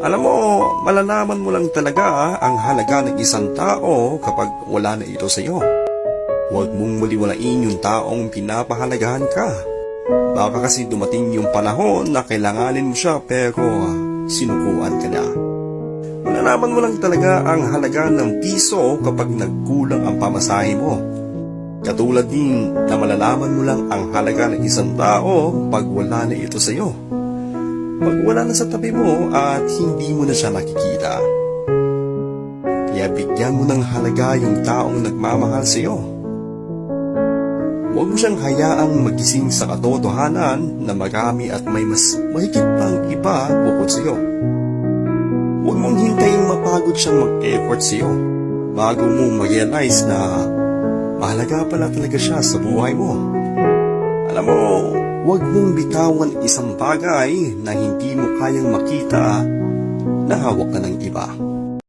Alam mo, malalaman mo lang talaga ang halaga ng isang tao kapag wala na ito sa iyo. Huwag mong maliwalain yung taong pinapahalagahan ka. Baka kasi dumating yung panahon na kailanganin mo siya pero sinukuan ka na. Malalaman mo lang talaga ang halaga ng piso kapag nagkulang ang pamasahe mo. Katulad din na malalaman mo lang ang halaga ng isang tao pag wala na ito sa iyo. Pag wala na sa tabi mo at hindi mo na siya nakikita. Kaya bigyan mo ng halaga yung taong nagmamahal sa iyo. Huwag mo siyang hayaang magising sa katotohanan na marami at may mas mahigit pang iba bukod sa iyo. Huwag mong hintayin mapagod siyang mag-effort sa iyo bago mo ma-realize na mahalaga pala talaga siya sa buhay mo. Alam mo, huwag mong bitawan isang bagay na hindi mo kayang makita na hawak ka ng iba.